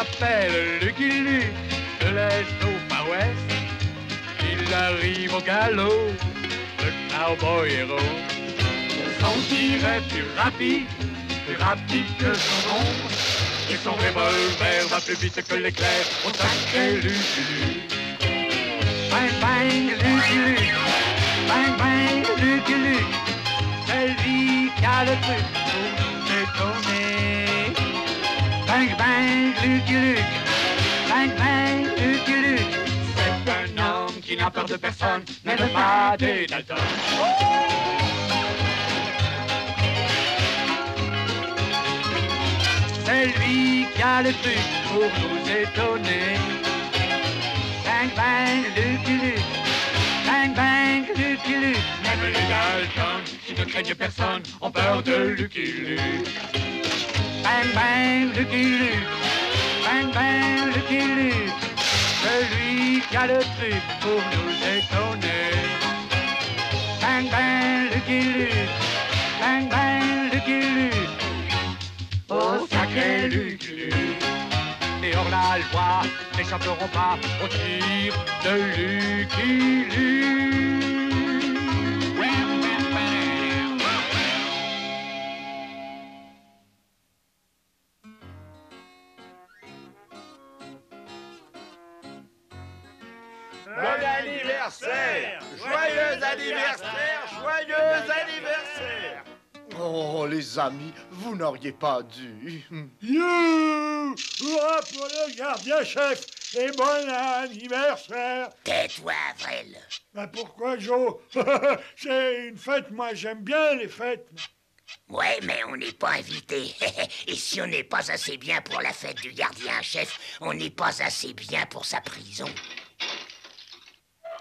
s'appelle Lucky Luke, de l'Est au Far West. Il arrive au galop, le cowboy héros. Son tir est plus rapide que son ombre. Et son revolver va plus vite que l'éclair au sacré Lucky Luke. Bang bang Lucky Luke, bang bang Lucky Luke. C'est lui qui a le truc pour nous étonner. Bang bang Lucky Luke, bang bang Lucky Luke. C'est un homme qui n'a peur de personne, mais de pas des Dalton. C'est lui qui a le truc pour nous étonner. Bang bang Lucky Luke, bang bang Lucky Luke. Même les Dalton, qui ne craignent personne, ont peur de Lucky Luke. Bang bang Lucky Luke, bang bang Lucky Luke. Celui qui a le truc pour nous étonner. Bang bang Lucky Luke, bang bang Lucky Luke. Oh sacré Lucky Luke. Et hors la loi n'échapperont pas au tir de Lucky Luke. Bon anniversaire! Joyeux anniversaire! Joyeux anniversaire! Oh, les amis, vous n'auriez pas dû. You! Hurrah pour le gardien-chef et bon anniversaire! Tais-toi, Avril. Ben pourquoi, Joe? C'est une fête, moi j'aime bien les fêtes. Ouais, mais on n'est pas invité. Et si on n'est pas assez bien pour la fête du gardien-chef, on n'est pas assez bien pour sa prison.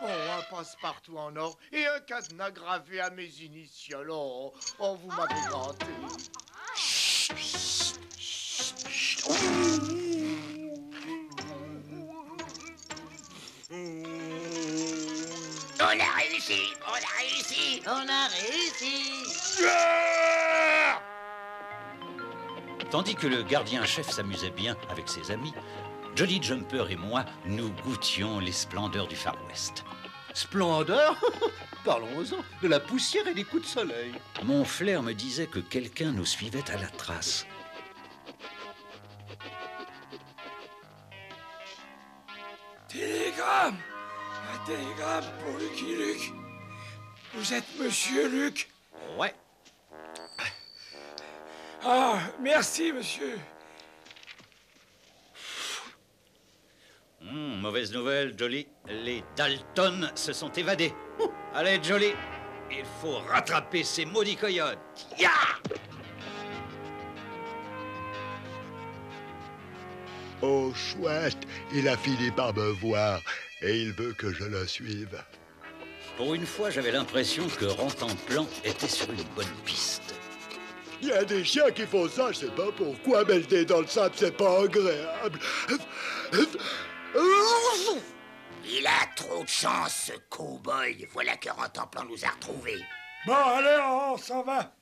Oh, un passe-partout en or et un cadenas gravé à mes initiales. Oh, vous m'avez gâté. On a réussi! On a réussi! On a réussi! Tandis que le gardien-chef s'amusait bien avec ses amis, Jolly Jumper et moi, nous goûtions les splendeurs du Far West. Splendeur? Parlons-en, de la poussière et des coups de soleil. Mon flair me disait que quelqu'un nous suivait à la trace. Télégramme! Un télégramme pour Lucky Luke. Vous êtes Monsieur Luke? Ouais. Ah, merci, monsieur. Mauvaise nouvelle, Jolly. Les Dalton se sont évadés. Allez, Jolly, il faut rattraper ces maudits coyotes. Ya! Oh, chouette, il a fini par me voir et il veut que je le suive. Pour une fois, j'avais l'impression que Rantanplan était sur une bonne piste. Il y a des chiens qui font ça, je sais pas pourquoi, mais le nez dans le sable, c'est pas agréable. Il a trop de chance, ce cow-boy. Voilà que Rantanplan nous a retrouvés. Bon, allez, on s'en va.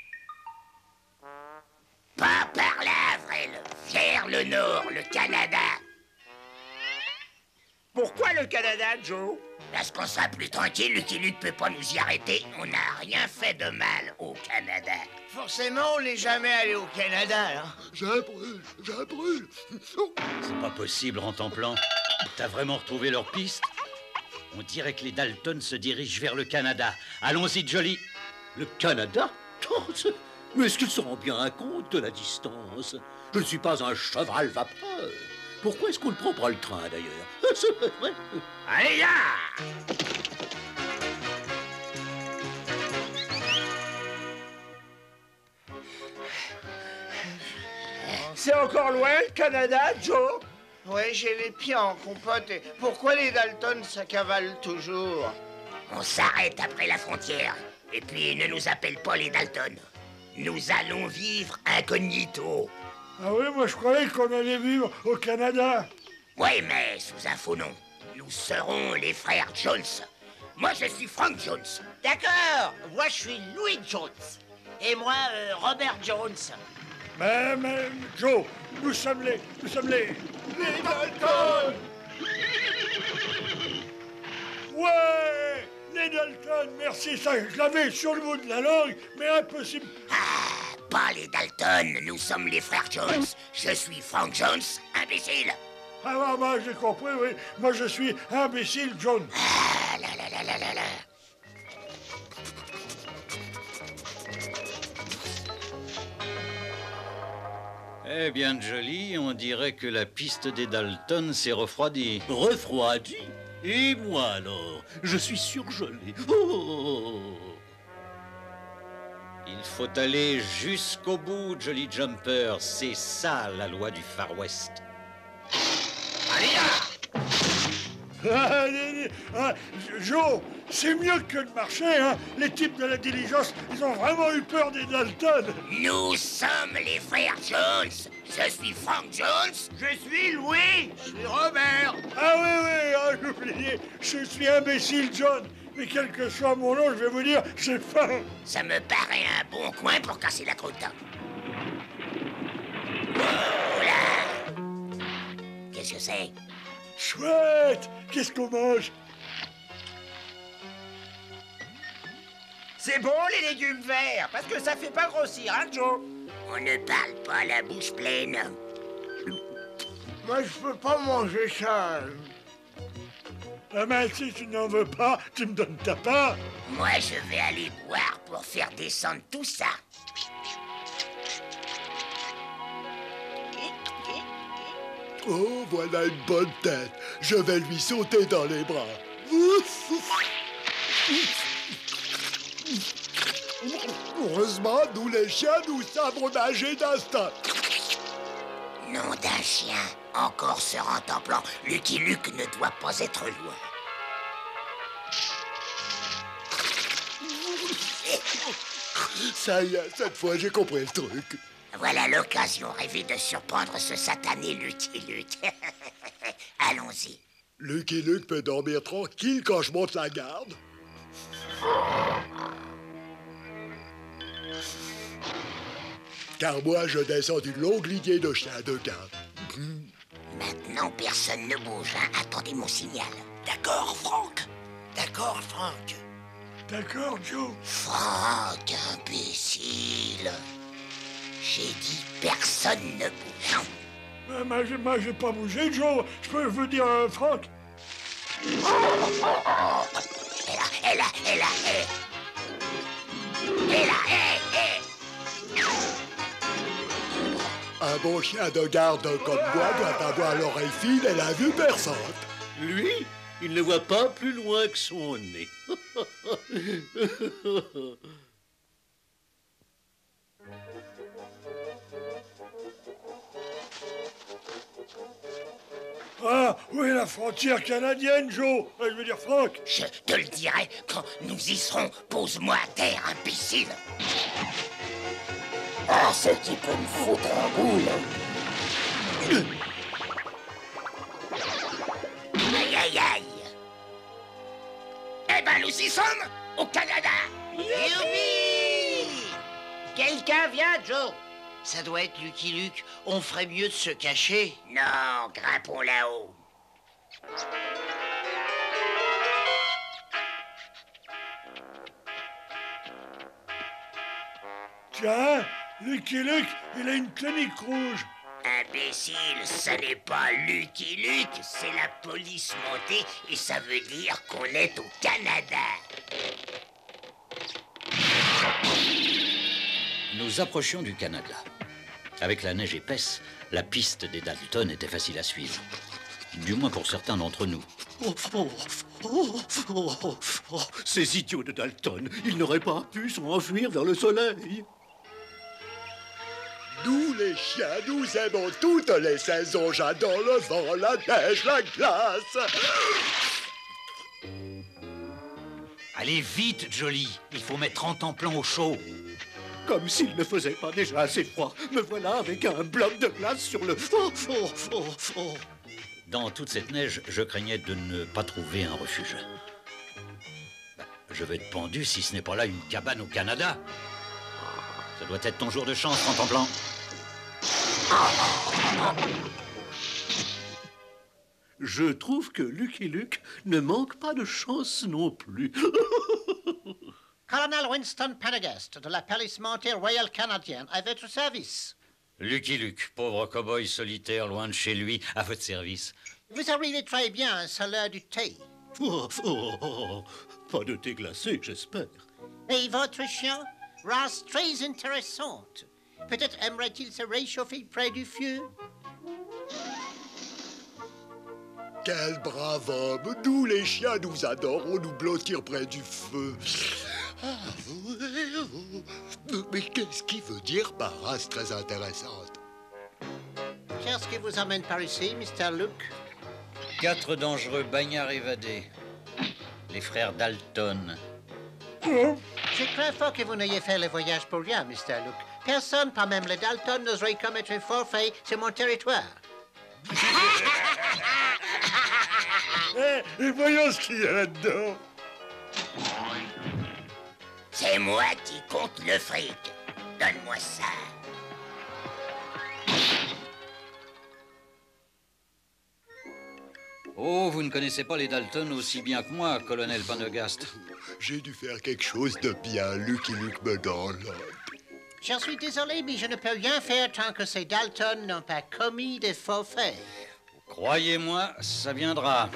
Pas par là, Avril. Vers le nord, le Canada. Pourquoi le Canada, Joe? Parce qu'on sera plus tranquille, Lucky Luke peut pas nous y arrêter. On n'a rien fait de mal au Canada. Forcément, on n'est jamais allé au Canada, hein. Je brûle. C'est pas possible, Rantanplan. T'as vraiment retrouvé leur piste? On dirait que les Dalton se dirigent vers le Canada. Allons-y, Jolly. Le Canada? Mais est-ce qu'ils se rendent bien compte de la distance? Je ne suis pas un cheval vapeur. Pourquoi est-ce qu'on ne prend pas le train, d'ailleurs? C'est vrai. Allez, là! C'est encore loin, le Canada, Joe? Ouais, j'ai les pieds en compote. Et pourquoi les Dalton, ça cavale toujours? On s'arrête après la frontière. Et puis, ne nous appelle pas les Dalton. Nous allons vivre incognito. Ah oui, moi je croyais qu'on allait vivre au Canada. Oui, mais sous un faux nom. Nous serons les frères Jones. Moi, je suis Frank Jones. D'accord, moi je suis Louis Jones. Et moi, Robert Jones. Mais, Joe, nous sommes Les Dalton! Ouais, les Dalton, merci, ça, je l'avais sur le bout de la langue, mais impossible. Ah, pas les Dalton, nous sommes les frères Jones. Je suis Frank Jones, imbécile. Ah, bah, j'ai compris, oui. Moi, je suis imbécile, John. Ah là là là là là là. Eh bien, Jolie, on dirait que la piste des Dalton s'est refroidie. Refroidi? Et moi alors? Je suis surgelé. Oh! Il faut aller jusqu'au bout, Jolly Jumper. C'est ça, la loi du Far West. Allez là! Joe, c'est mieux que de marcher, hein. Les types de la diligence, ils ont vraiment eu peur des Dalton. Nous sommes les frères Jones. Je suis Frank Jones. Je suis Louis. Je suis Robert! Ah oui, ah, j'ai oublié. Je suis imbécile, John. Mais quel que soit mon nom, je vais vous dire, j'ai faim. Ça me paraît un bon coin pour casser la croûte. Oh là! Qu'est-ce que c'est? Chouette. Qu'est-ce qu'on mange? C'est bon les légumes verts, parce que ça fait pas grossir, hein, Joe? On ne parle pas la bouche pleine. Moi, je peux pas manger ça. Ah ben, si tu n'en veux pas, tu me donnes ta part. Moi, je vais aller boire pour faire descendre tout ça. Oh, voilà une bonne tête. Je vais lui sauter dans les bras. Ouf, ouf. Heureusement, nous les chiens, nous savons nager d'instinct. Nom d'un chien, encore se rentemplant, Lucky Luke ne doit pas être loin. Ça y est, cette fois, j'ai compris le truc. Voilà l'occasion rêvée de surprendre ce satané Lucky Luke. Allons-y. Lucky Luke peut dormir tranquille quand je monte la garde. Car moi, je descends d'une longue lignée de chiens de garde. Maintenant, personne ne bouge, hein. Attendez mon signal. D'accord, Franck. D'accord, Franck. D'accord, Joe. Franck, imbécile. J'ai dit personne ne bouge. Moi, j'ai pas bougé, Joe. Je peux vous dire, Franck. Elle a, Un bon chien de garde comme moi doit avoir l'oreille fine et la vue perçante. Lui, il ne voit pas plus loin que son nez. Ah, où est la frontière canadienne, Joe? Je veux dire, Franck. Je te le dirai quand nous y serons. Pose-moi à terre, imbécile. Ah, ce qui peut me foutre en boule. Aïe, aïe, aïe. Eh ben, nous y sommes, au Canada. Youpi! Quelqu'un vient, Joe? Ça doit être Lucky Luke. On ferait mieux de se cacher. Non, grimpons là-haut. Tiens, Lucky Luke, il a une tunique rouge. Imbécile, ce n'est pas Lucky Luke, c'est la police montée et ça veut dire qu'on est au Canada. Nous approchions du Canada. Avec la neige épaisse, la piste des Dalton était facile à suivre. Du moins pour certains d'entre nous. Ces idiots de Dalton, ils n'auraient pas pu s'enfuir vers le soleil. Nous, les chiens, nous aimons toutes les saisons. J'adore le vent, la neige, la glace. Allez vite, Jolie. Il faut mettre en temps-plan au chaud. Comme s'il ne faisait pas déjà assez froid. Me voilà avec un bloc de glace sur le... Dans toute cette neige, je craignais de ne pas trouver un refuge. Je vais être pendu si ce n'est pas là une cabane au Canada. Ça doit être ton jour de chance, en temps-plan. Je trouve que Lucky Luke ne manque pas de chance non plus. Colonel Winston Pendergast de la police montée royale canadienne à votre service. Lucky Luke, pauvre cow-boy solitaire loin de chez lui, à votre service. Vous arrivez très bien, c'est l'heure du thé. Pas de thé glacé, j'espère. Et votre chien? Race très intéressante. Peut-être aimerait-il se réchauffer près du feu? Quel brave homme. Nous, les chiens, nous adorons nous blottir près du feu. Mais qu'est-ce qui veut dire par race très intéressante? Qu'est-ce qui vous amène par ici, Mr. Luke? 4 dangereux bagnards évadés. Les frères Dalton. Je crains fort que vous n'ayez fait le voyage pour rien, Mr. Luke. Personne, pas même les Dalton, n'oserait commettre un forfait sur mon territoire. Et voyons ce qu'il y a là-dedans. C'est moi qui compte le fric. Donne-moi ça. Oh, vous ne connaissez pas les Dalton aussi bien que moi, colonel Pendergast. J'ai dû faire quelque chose de bien. Lucky Luke me donne. Je suis désolé, mais je ne peux rien faire tant que ces Dalton n'ont pas commis de forfait. Croyez-moi, ça viendra.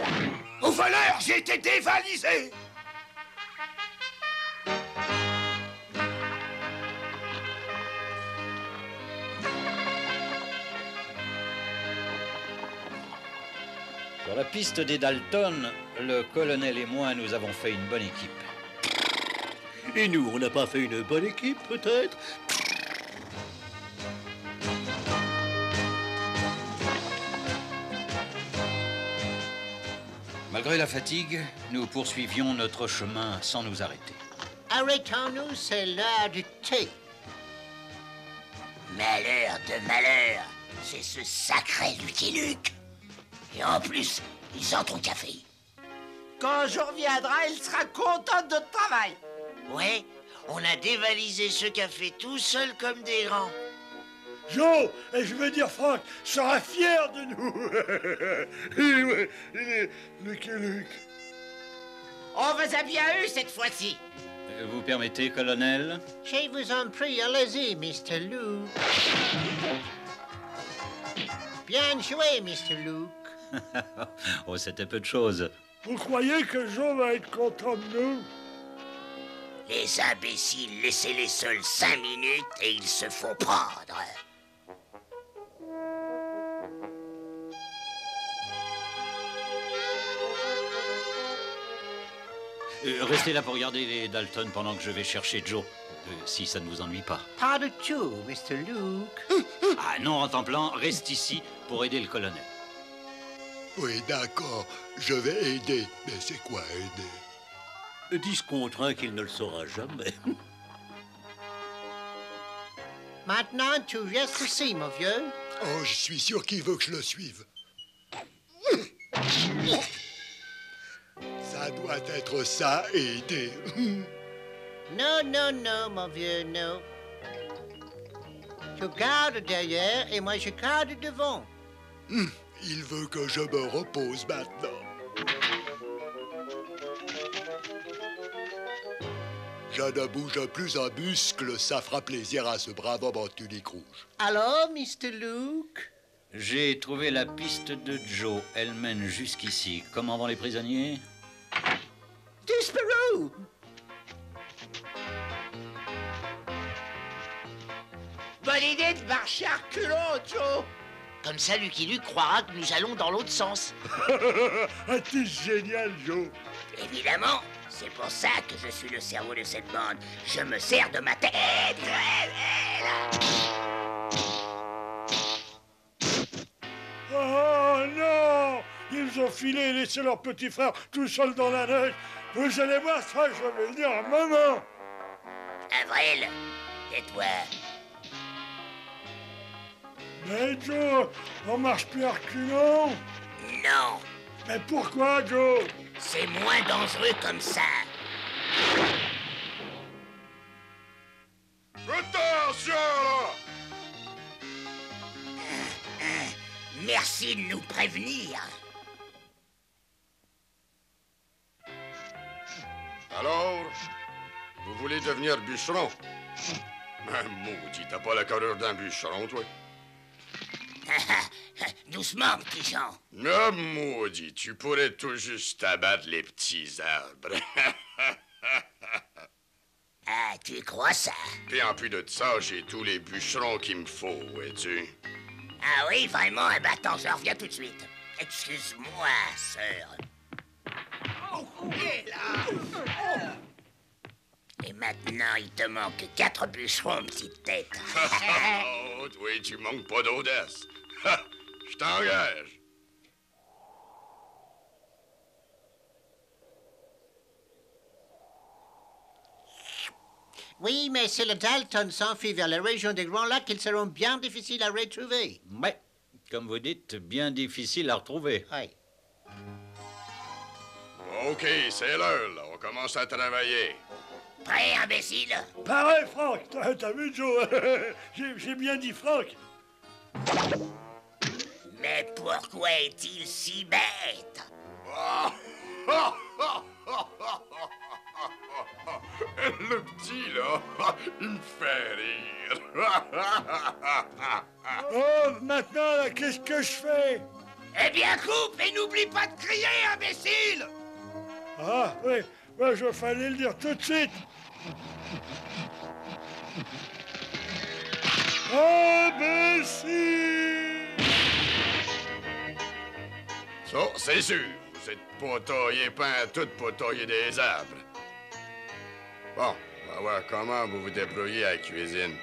Au voleur, j'ai été dévalisé. Sur la piste des Dalton, le colonel et moi, nous avons fait une bonne équipe. Et nous, on n'a pas fait une bonne équipe, peut-être? Malgré la fatigue, nous poursuivions notre chemin sans nous arrêter. Arrêtons-nous, c'est l'heure du thé. Malheur de malheur, c'est ce sacré Lucky Luke. Et en plus, ils entrent au café. Quand je reviendrai, il sera content de notre travail. Ouais, on a dévalisé ce café tout seul comme des grands. Joe, et je veux dire Franck, sera fier de nous. Lucky Luke. On vous a bien eu cette fois-ci. Vous permettez, colonel? Je vous en prie, allez-y, Mr. Luke. Bien joué, Mr. Luke. Oh, c'était peu de choses. Vous croyez que Joe va être content de nous? Les imbéciles, laissez-les seuls 5 minutes et ils se font prendre. Restez là pour regarder les Dalton pendant que je vais chercher Joe, si ça ne vous ennuie pas. Pas du tout, Mr. Luke. Ah non, en temps plan, reste ici pour aider le colonel. Oui, d'accord. Je vais aider. Mais c'est quoi aider? 10 contre 1 qu'il ne le saura jamais. Maintenant, tu restes ici, mon vieux. Oh, je suis sûr qu'il veut que je le suive. Ça doit être ça, aider. Non, non, non, mon vieux, non. Tu gardes derrière et moi je garde devant. Il veut que je me repose maintenant. Je ne bouge plus un muscle, ça fera plaisir à ce brave homme en tunique rouge. Alors, Mr. Luke? J'ai trouvé la piste de Joe. Elle mène jusqu'ici. Comment vont les prisonniers? Disparu! Bonne idée de marcher à reculons, Joe. Comme ça, Lucky Luke croira que nous allons dans l'autre sens. Ah, t'es génial, Joe. Évidemment, c'est pour ça que je suis le cerveau de cette bande. Je me sers de ma tête. Oh non! Ils ont filé et laissé leur petit frère tout seul dans la neige. Vous allez voir ça, je vais venir à maman. Avril, tais-toi. Mais Joe, on marche plus à reculons. Non, Mais pourquoi, Joe? c'est moins dangereux comme ça. Attention, là. Merci de nous prévenir. devenir bûcheron. Maudit, t'as pas la carrure d'un bûcheron, toi? Doucement, petit Jean. Ah, maudit, tu pourrais tout juste abattre les petits arbres. Ah, tu crois ça? Puis en plus de ça, j'ai tous les bûcherons qu'il me faut, vois-tu? Ah oui, vraiment? Eh ben attends, je reviens tout de suite. Excuse-moi, sœur. Et maintenant, il te manque 4 bûcherons, petite tête. Oh, oui, tu manques pas d'audace. Je t'engage. Oui, mais si le Dalton s'enfuit vers la région des Grands Lacs, ils seront bien difficiles à retrouver. Ouais, comme vous dites, bien difficile à retrouver. Oui. OK, c'est l'heure, là. On commence à travailler. Prêt, imbécile? Pareil, Franck. T'as vu, Joe? J'ai bien dit Franck. Mais pourquoi est-il si bête? Le petit, là, il me fait rire. Oh, maintenant, là, qu'est-ce que je fais? Eh bien, coupe et n'oublie pas de crier, imbécile! Ah, oui, ouais, je fallait le dire tout de suite. Imbécile! Ça, c'est sûr. Vous êtes pas taillé tout pas taillé des arbres. Bon, on va voir comment vous vous débrouillez à la cuisine.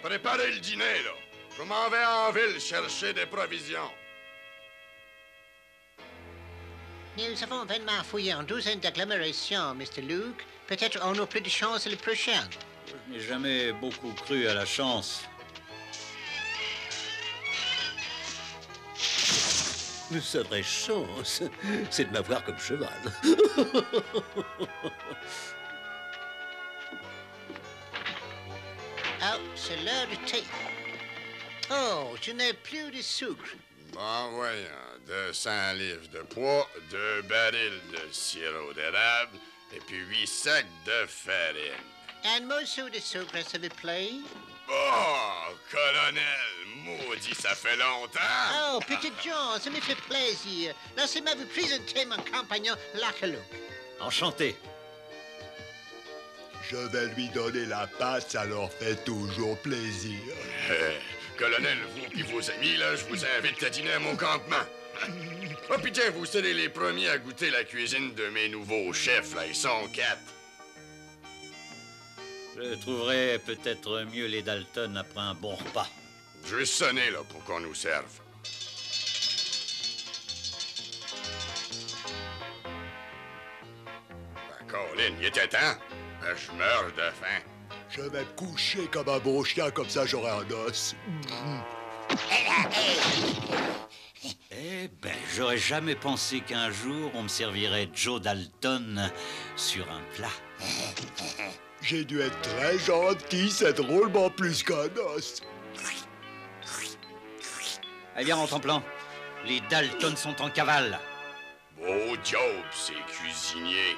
Préparez le dîner, là. Je m'en vais en ville chercher des provisions. Nous avons vainement fouillé en douzaine d'agglomérations, Mr. Luke. Peut-être on a plus de chance le prochain. Je n'ai jamais beaucoup cru à la chance. Sa vraie chance, c'est de m'avoir comme cheval. Oh, c'est l'heure du thé. Oh, je n'ai plus de sucre. Bon, voyons. 200 livres de poids, 2 barils de sirop d'érable et puis 8 sacs de farine. Un morceau de sucre, s'il vous plaît. Oh, colonel, maudit, ça fait longtemps. Oh, petit John, ça me fait plaisir. Laissez-moi vous présenter mon compagnon, Lucky Luke. Enchanté. Je vais lui donner la patte, ça leur fait toujours plaisir. Colonel, vous et vos amis, là, je vous invite à dîner à mon campement. Oh, putain, vous serez les premiers à goûter la cuisine de mes nouveaux chefs, là. Ils sont 4. Je trouverai peut-être mieux les Dalton après un bon repas. Juste sonner, là, pour qu'on nous serve. Colin, il était temps. Je meurs de faim. Je vais me coucher comme un bon chien, comme ça j'aurai un os. Eh ben, j'aurais jamais pensé qu'un jour on me servirait Joe Dalton sur un plat. J'ai dû être très gentil, c'est drôlement plus qu'un os. Eh bien, en plan, les Dalton sont en cavale. Beau job, ces cuisiniers.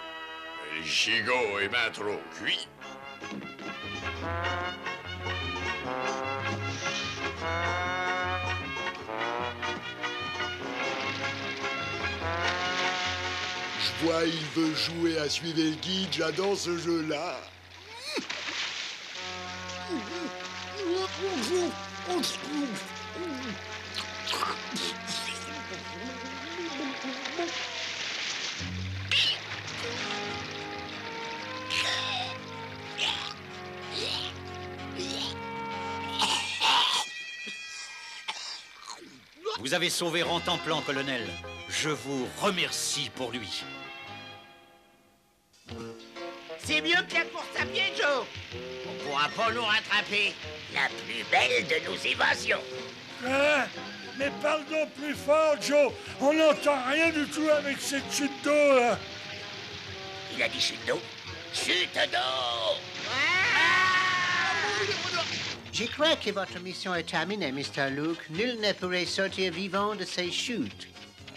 Le gigot est bien trop cuit. Je vois, il veut jouer à suivre le guide, j'adore ce jeu-là. Vous avez sauvé Rantanplan, colonel. Je vous remercie pour lui. C'est mieux que la course à pied, Joe. On pourra pas nous rattraper. La plus belle de nos évasions. Hein? Mais parle donc plus fort, Joe. On n'entend rien du tout avec cette chute d'eau, là. Il a dit chute d'eau. Chute d'eau. Je crois que votre mission est terminée, Mr. Luke. Nul ne pourrait sortir vivant de ces chutes.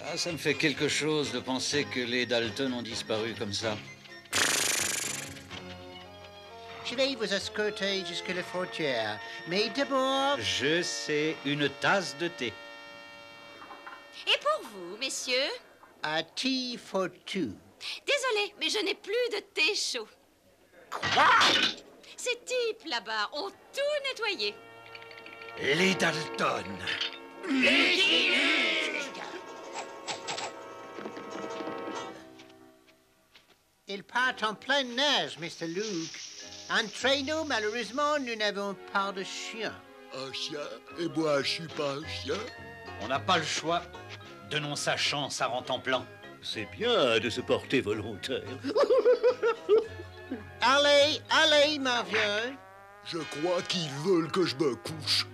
Ah, ça me fait quelque chose de penser que les Dalton ont disparu comme ça. Je vais vous escorter jusqu'à la frontière. Mais d'abord... Je sais, une tasse de thé. Et pour vous, messieurs? A tea for two. Désolé, mais je n'ai plus de thé chaud. Quoi? Ces types là-bas ont tout nettoyé. Les Dalton. Ils partent en pleine neige, Mr. Luke. Entre nous, malheureusement, nous n'avons pas de chien. Un chien? Et moi, je suis pas un chien? On n'a pas le choix. Donnons sa chance à Rantanplan. C'est bien de se porter volontaire. Allez, allez, ma vieille. Je crois qu'ils veulent que je me couche.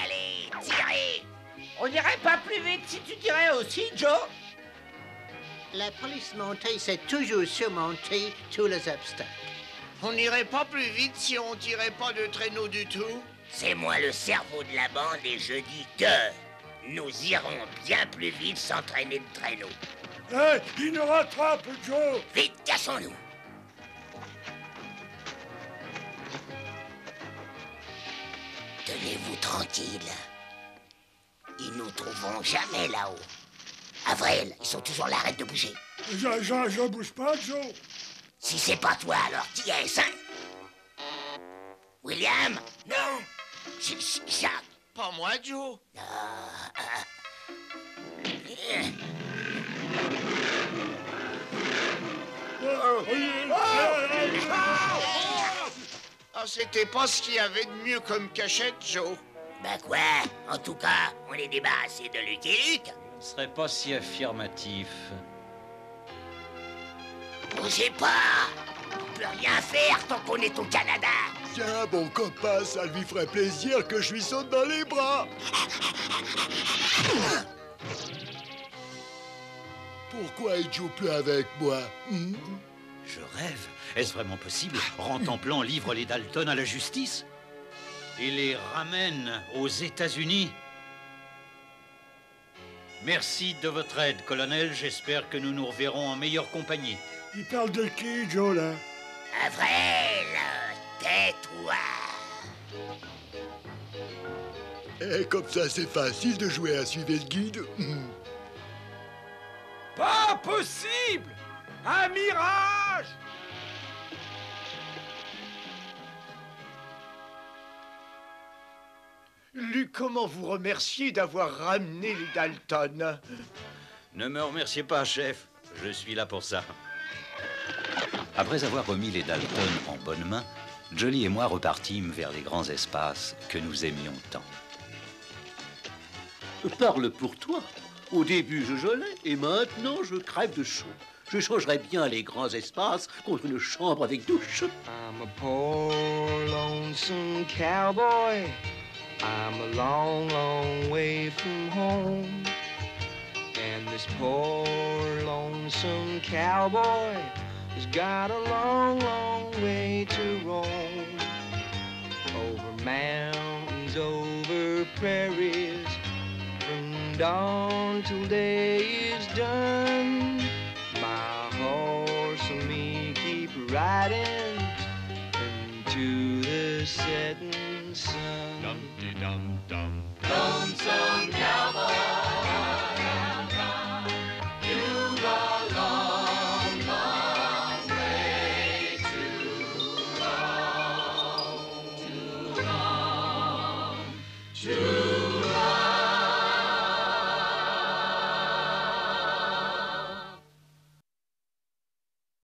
Allez, tirez! On n'irait pas plus vite si tu tirais aussi, Joe? La police montée sait toujours surmonter tous les obstacles. On n'irait pas plus vite si on tirait pas de traîneau du tout? C'est moi le cerveau de la bande et je dis que nous irons bien plus vite sans traîner de traîneau. Hé, il nous rattrape, Joe! Vite, cassons-nous! Tenez-vous tranquille. Ils nous trouveront jamais là-haut. Avril, ils sont toujours là, arrête de bouger. Je bouge pas, Joe. Si c'est pas toi, alors qui est-ce, hein? William? Non! Jacques? Pas moi, Joe. Ah, c'était pas ce qu'il y avait de mieux comme cachette, Joe. Ben quoi? En tout cas, on est débarrassé de Lucky Luke. Ce serait pas si affirmatif. Bougez pas! On peut rien faire tant qu'on est au Canada. Tiens, mon copain, ça lui ferait plaisir que je lui saute dans les bras. Pourquoi il joue plus avec moi? Je rêve. Est-ce vraiment possible? Rantanplan livre les Dalton à la justice et les ramène aux États-Unis. Merci de votre aide, colonel. J'espère que nous nous reverrons en meilleure compagnie. Il parle de qui, Joe, là? Avril, tais-toi. Et comme ça, c'est facile de jouer à suivre le guide. Pas possible! Un mirage! Luc, comment vous remercier d'avoir ramené les Dalton? Ne me remerciez pas, chef. Je suis là pour ça. Après avoir remis les Dalton en bonne main, Jolly et moi repartîmes vers les grands espaces que nous aimions tant. Parle pour toi. Au début, je gelais et maintenant, je crève de chaud. Je changerais bien les grands espaces contre une chambre avec douche. I'm a poor, lonesome cowboy. I'm a long, long way from home. And this poor, lonesome cowboy has got a long, long way to roam. Over mountains, over prairies, from dawn till day is done. My horse and me keep riding into the setting sun. Dum-de-dum-dum. Lonesome cowboy.